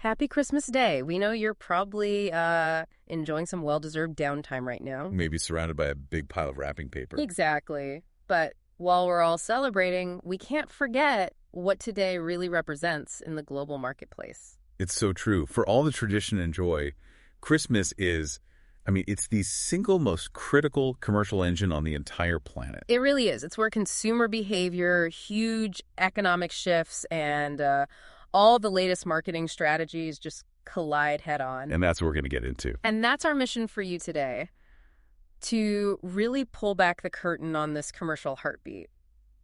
Happy Christmas Day. We know you're probably enjoying some well-deserved downtime right now. Maybe surrounded by a big pile of wrapping paper. Exactly. But while we're all celebrating, we can't forget what today really represents in the global marketplace. It's so true. For all the tradition and joy, Christmas is, it's the single most critical commercial engine on the entire planet. It really is. It's where consumer behavior, huge economic shifts, and all the latest marketing strategies just collide head on. And that's what we're going to get into. And that's our mission for you today, to really pull back the curtain on this commercial heartbeat.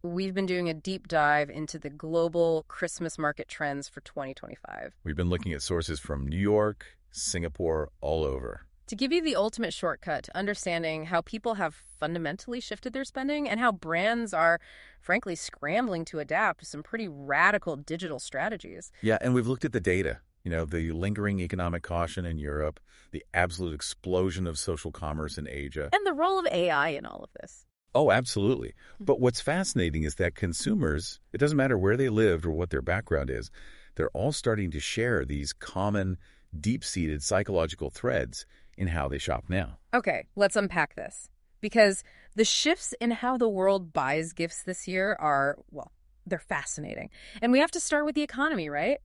We've been doing a deep dive into the global Christmas market trends for 2025. We've been looking at sources from New York, Singapore, all over. To give you the ultimate shortcut to understanding how people have fundamentally shifted their spending and how brands are, frankly, scrambling to adapt to some pretty radical digital strategies. Yeah, and we've looked at the data. The lingering economic caution in Europe, the absolute explosion of social commerce in Asia. And the role of AI in all of this. Oh, absolutely. But what's fascinating is that consumers, it doesn't matter where they lived or what their background is, they're all starting to share these common, deep-seated psychological threads in how they shop now. Okay, let's unpack this. Because the shifts in how the world buys gifts this year are, well, they're fascinating. And we have to start with the economy, right?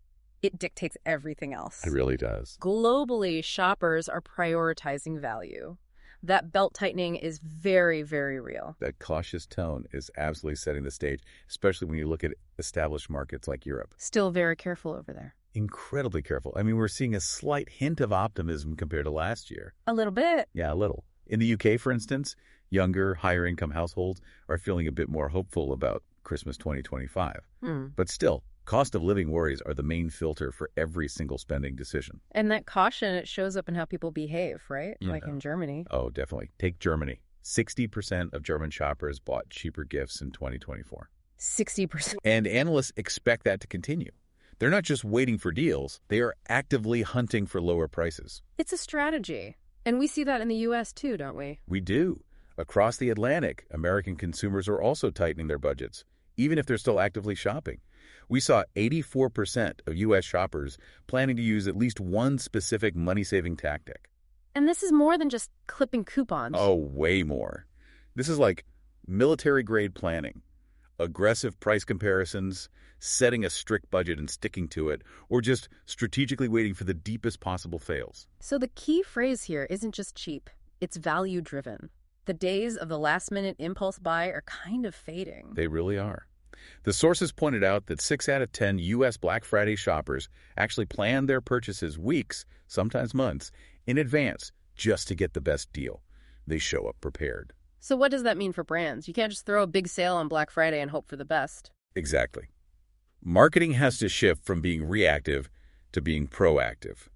It dictates everything else. It really does. Globally, shoppers are prioritizing value. That belt-tightening is very, very real. That cautious tone is absolutely setting the stage, especially when you look at established markets like Europe. Still very careful over there. Incredibly careful. We're seeing a slight hint of optimism compared to last year. A little bit. Yeah, a little. In the UK, for instance, younger, higher-income households are feeling a bit more hopeful about Christmas 2025. But still, cost of living worries are the main filter for every single spending decision. And that caution, it shows up in how people behave, right? Yeah. Like in Germany. Oh, definitely. Take Germany. 60% of German shoppers bought cheaper gifts in 2024. 60%. And analysts expect that to continue. They're not just waiting for deals, they are actively hunting for lower prices. It's a strategy. And we see that in the U.S. too, don't we? We do. Across the Atlantic, American consumers are also tightening their budgets, even if they're still actively shopping. We saw 84% of U.S. shoppers planning to use at least one specific money-saving tactic. And this is more than just clipping coupons. Oh, way more. This is like military-grade planning, aggressive price comparisons, setting a strict budget and sticking to it, or just strategically waiting for the deepest possible fails. So the key phrase here isn't just cheap, it's value-driven. The days of the last-minute impulse buy are kind of fading. They really are. The sources pointed out that 6 out of 10 U.S. Black Friday shoppers actually planned their purchases weeks, sometimes months, in advance just to get the best deal. They show up prepared. So what does that mean for brands? You can't just throw a big sale on Black Friday and hope for the best. Exactly. Marketing has to shift from being reactive to being proactive.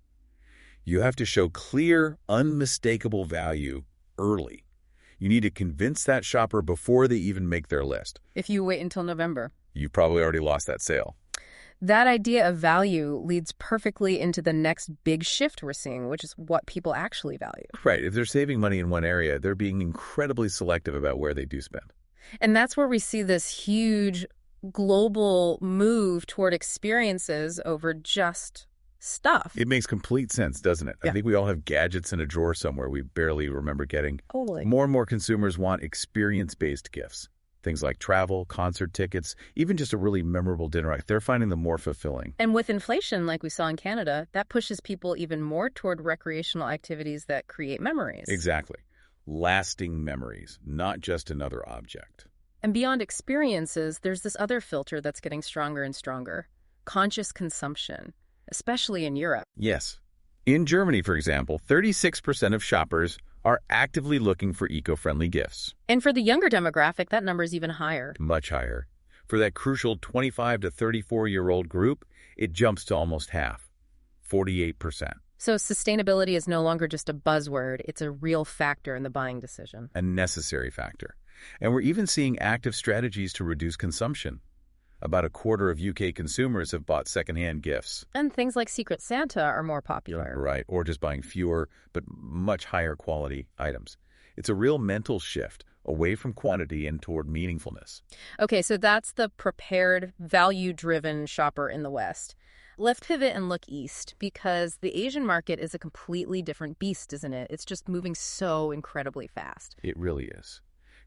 You have to show clear, unmistakable value early. You need to convince that shopper before they even make their list. If you wait until November. You've probably already lost that sale. That idea of value leads perfectly into the next big shift we're seeing, which is what people actually value. Right. If they're saving money in one area, they're being incredibly selective about where they do spend. And that's where we see this huge global move toward experiences over just stuff. It makes complete sense, doesn't it? Yeah. I think we all have gadgets in a drawer somewhere we barely remember getting. Totally. More and more consumers want experience-based gifts. Things like travel, concert tickets, even just a really memorable dinner. They're finding them more fulfilling. And with inflation, like we saw in Canada, that pushes people even more toward recreational activities that create memories. Exactly. Lasting memories, not just another object. And beyond experiences, there's this other filter that's getting stronger and stronger. Conscious consumption, especially in Europe. Yes. In Germany, for example, 36% of shoppers are actively looking for eco-friendly gifts. And for the younger demographic, that number is even higher. Much higher. For that crucial 25 to 34-year-old group, it jumps to almost half, 48%. So sustainability is no longer just a buzzword, it's a real factor in the buying decision. A necessary factor. And we're even seeing active strategies to reduce consumption. About a quarter of UK consumers have bought secondhand gifts. And things like Secret Santa are more popular. Right, or just buying fewer but much higher quality items. It's a real mental shift away from quantity and toward meaningfulness. Okay, so that's the prepared, value-driven shopper in the West. Let's pivot and look east because the Asian market is a completely different beast, isn't it? It's just moving so incredibly fast. It really is.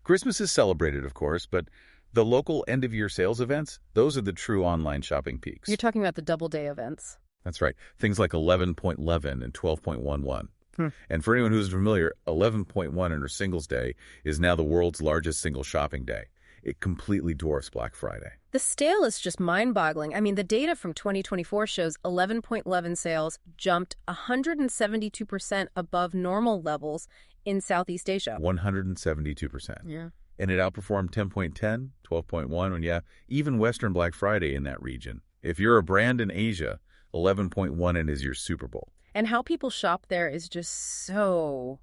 Christmas is celebrated, of course, but the local end-of-year sales events, those are the true online shopping peaks. You're talking about the double day events. That's right. Things like 11.11 and 12.11. Hmm. And for anyone who's familiar, 11.1 under Singles Day is now the world's largest single shopping day. It completely dwarfs Black Friday. The scale is just mind-boggling. I mean, the data from 2024 shows 11.11 sales jumped 172% above normal levels in Southeast Asia. 172%. Yeah. And it outperformed 10.10, 12.1, and yeah, even Western Black Friday in that region. If you're a brand in Asia, 11.1 is your Super Bowl. And how people shop there is just so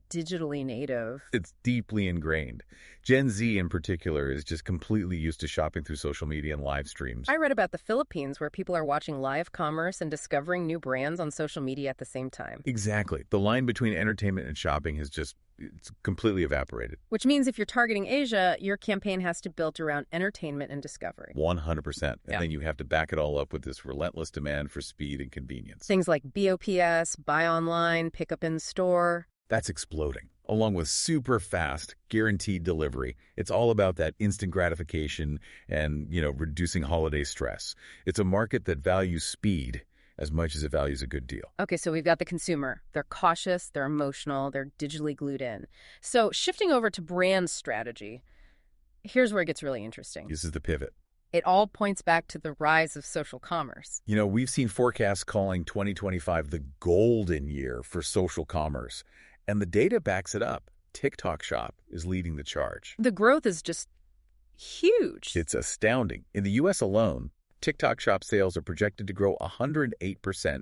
digitally native. It's deeply ingrained. Gen Z in particular is just completely used to shopping through social media and live streams. I read about the Philippines where people are watching live commerce and discovering new brands on social media at the same time. Exactly. The line between entertainment and shopping it's completely evaporated. Which means if you're targeting Asia, your campaign has to be built around entertainment and discovery. 100%. And Yeah. then you have to back it all up with this relentless demand for speed and convenience. Things like BOPS, buy online, pick up in store. That's exploding. Along with super fast, guaranteed delivery. It's all about that instant gratification and, reducing holiday stress. It's a market that values speed as much as it values a good deal. Okay, so we've got the consumer. They're cautious, they're emotional, they're digitally glued in. So shifting over to brand strategy, here's where it gets really interesting. This is the pivot. It all points back to the rise of social commerce. We've seen forecasts calling 2025 the golden year for social commerce. And the data backs it up. TikTok Shop is leading the charge. The growth is just huge. It's astounding. In the U.S. alone, TikTok Shop sales are projected to grow 108%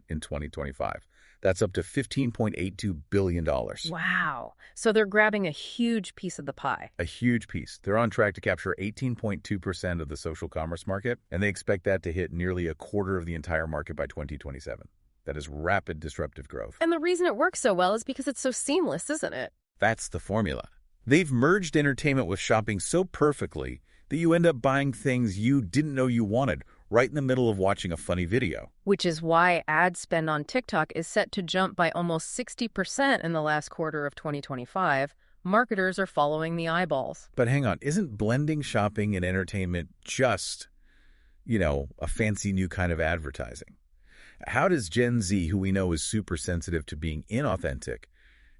in 2025. That's up to $15.82 billion. Wow. So they're grabbing a huge piece of the pie. A huge piece. They're on track to capture 18.2% of the social commerce market, and they expect that to hit nearly a quarter of the entire market by 2027. That is rapid disruptive growth. And the reason it works so well is because it's so seamless, isn't it? That's the formula. They've merged entertainment with shopping so perfectly that you end up buying things you didn't know you wanted right in the middle of watching a funny video. Which is why ad spend on TikTok is set to jump by almost 60% in the last quarter of 2025. Marketers are following the eyeballs. But hang on, isn't blending shopping and entertainment just, a fancy new kind of advertising? How does Gen Z, who we know is super sensitive to being inauthentic,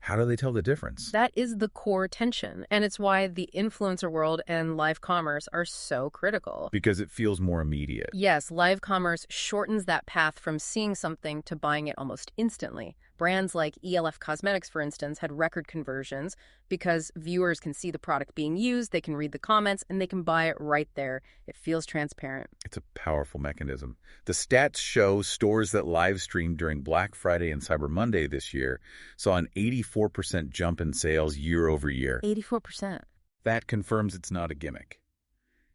how do they tell the difference? That is the core tension, and it's why the influencer world and live commerce are so critical. Because it feels more immediate. Yes, live commerce shortens that path from seeing something to buying it almost instantly. Brands like ELF Cosmetics, for instance, had record conversions because viewers can see the product being used, they can read the comments, and they can buy it right there. It feels transparent. It's a powerful mechanism. The stats show stores that live streamed during Black Friday and Cyber Monday this year saw an 84% jump in sales year over year. 84%. That confirms it's not a gimmick.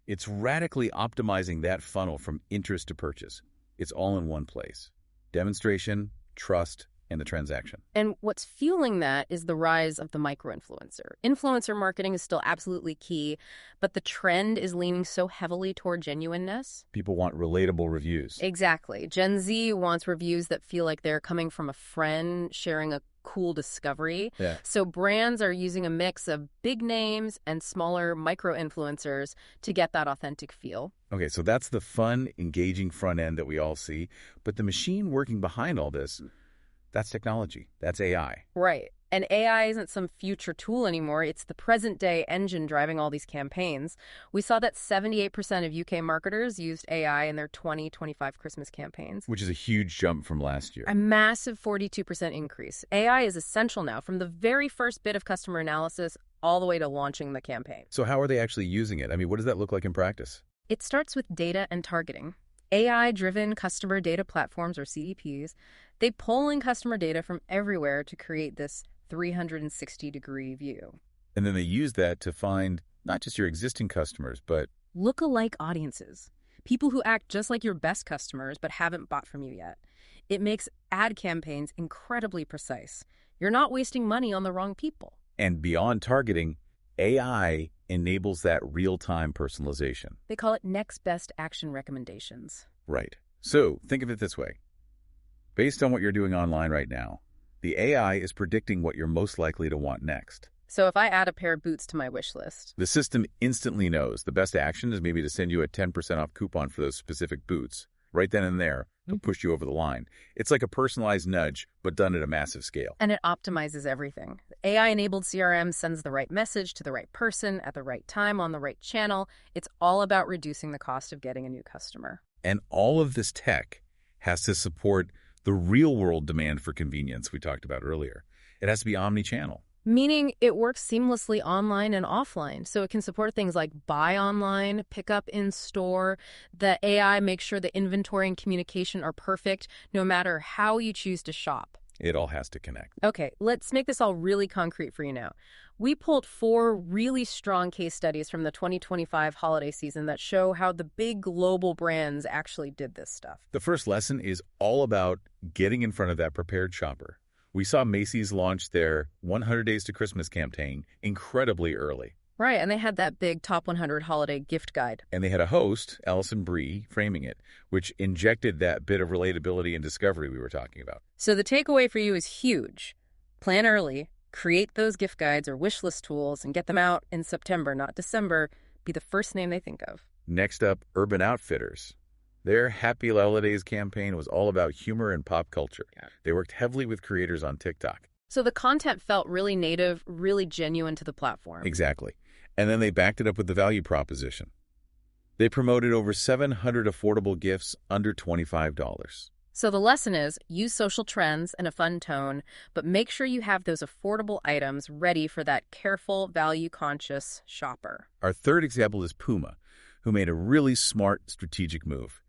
It's radically optimizing that funnel from interest to purchase. It's all in one place. Demonstration, trust, and the transaction. And what's fueling that is the rise of the micro-influencer. Influencer marketing is still absolutely key, but the trend is leaning so heavily toward genuineness. People want relatable reviews. Exactly. Gen Z wants reviews that feel like they're coming from a friend sharing a cool discovery. Yeah. So brands are using a mix of big names and smaller micro-influencers to get that authentic feel. Okay, so that's the fun, engaging front end that we all see. But the machine working behind all this, that's technology. That's AI. Right. And AI isn't some future tool anymore. It's the present-day engine driving all these campaigns. We saw that 78% of UK marketers used AI in their 2025 Christmas campaigns. Which is a huge jump from last year. A massive 42% increase. AI is essential now, from the very first bit of customer analysis all the way to launching the campaign. So how are they actually using it? I mean, what does that look like in practice? It starts with data and targeting. AI-driven customer data platforms, or CDPs, they pull in customer data from everywhere to create this 360-degree view. And then they use that to find not just your existing customers, but look-alike audiences. People who act just like your best customers but haven't bought from you yet. It makes ad campaigns incredibly precise. You're not wasting money on the wrong people. And beyond targeting, AI enables that real-time personalization. They call it next best action recommendations. Right. So think of it this way. Based on what you're doing online right now, the AI is predicting what you're most likely to want next. So if I add a pair of boots to my wish list, The system instantly knows the best action is maybe to send you a 10% off coupon for those specific boots, right then and there, to push you over the line. It's like a personalized nudge, but done at a massive scale. and it optimizes everything. AI-enabled CRM sends the right message to the right person at the right time on the right channel. It's all about reducing the cost of getting a new customer. And all of this tech has to support the real-world demand for convenience we talked about earlier. It has to be omni-channel. Meaning it works seamlessly online and offline, so it can support things like buy online, pick up in store. The AI makes sure the inventory and communication are perfect no matter how you choose to shop. It all has to connect. Okay, let's make this all really concrete for you now. We pulled 4 really strong case studies from the 2025 holiday season that show how the big global brands actually did this stuff. The first lesson is all about getting in front of that prepared shopper. We saw Macy's launch their 100 Days to Christmas campaign incredibly early. Right, and they had that big top 100 holiday gift guide. And they had a host, Alison Brie, framing it, which injected that bit of relatability and discovery we were talking about. So the takeaway for you is huge. Plan early, create those gift guides or wish list tools, and get them out in September, not December. Be the first name they think of. Next up, Urban Outfitters. Their Happy Holidays campaign was all about humor and pop culture. They worked heavily with creators on TikTok. So the content felt really native, really genuine to the platform. Exactly. And then they backed it up with the value proposition. They promoted over 700 affordable gifts under $25. So the lesson is, use social trends and a fun tone, but make sure you have those affordable items ready for that careful, value-conscious shopper. Our third example is Puma, who made a really smart strategic move.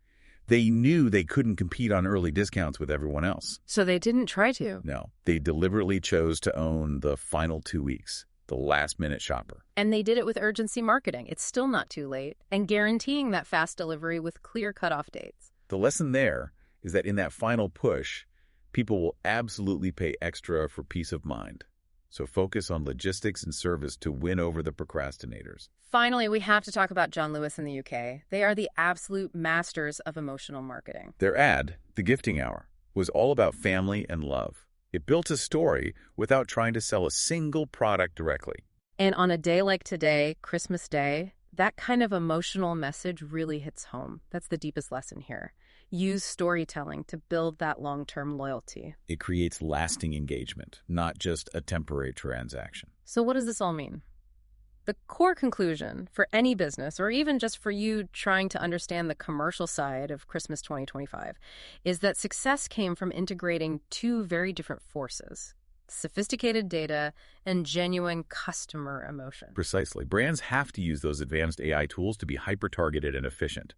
They knew they couldn't compete on early discounts with everyone else. So they didn't try to. No, they deliberately chose to own the final 2 weeks, the last-minute shopper. And they did it with urgency marketing. It's still not too late. And guaranteeing that fast delivery with clear cutoff dates. The lesson there is that in that final push, people will absolutely pay extra for peace of mind. So focus on logistics and service to win over the procrastinators. Finally, we have to talk about John Lewis in the UK. They are the absolute masters of emotional marketing. Their ad, The Gifting Hour, was all about family and love. It built a story without trying to sell a single product directly. And on a day like today, Christmas Day, that kind of emotional message really hits home. That's the deepest lesson here. Use storytelling to build that long-term loyalty. It creates lasting engagement, not just a temporary transaction. So what does this all mean? The core conclusion for any business, or even just for you trying to understand the commercial side of Christmas 2025, is that success came from integrating 2 very different forces: sophisticated data and genuine customer emotion. Precisely. Brands have to use those advanced AI tools to be hyper-targeted and efficient.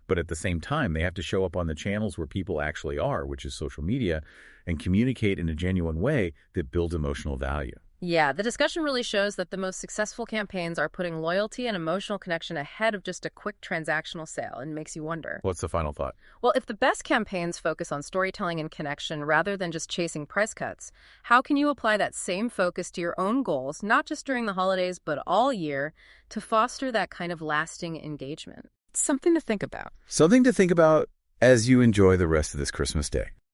But at the same time, they have to show up on the channels where people actually are, which is social media, and communicate in a genuine way that builds emotional value. Yeah, the discussion really shows that the most successful campaigns are putting loyalty and emotional connection ahead of just a quick transactional sale, and makes you wonder. What's the final thought? Well, if the best campaigns focus on storytelling and connection rather than just chasing price cuts, how can you apply that same focus to your own goals, not just during the holidays, but all year, to foster that kind of lasting engagement? It's something to think about. Something to think about as you enjoy the rest of this Christmas day.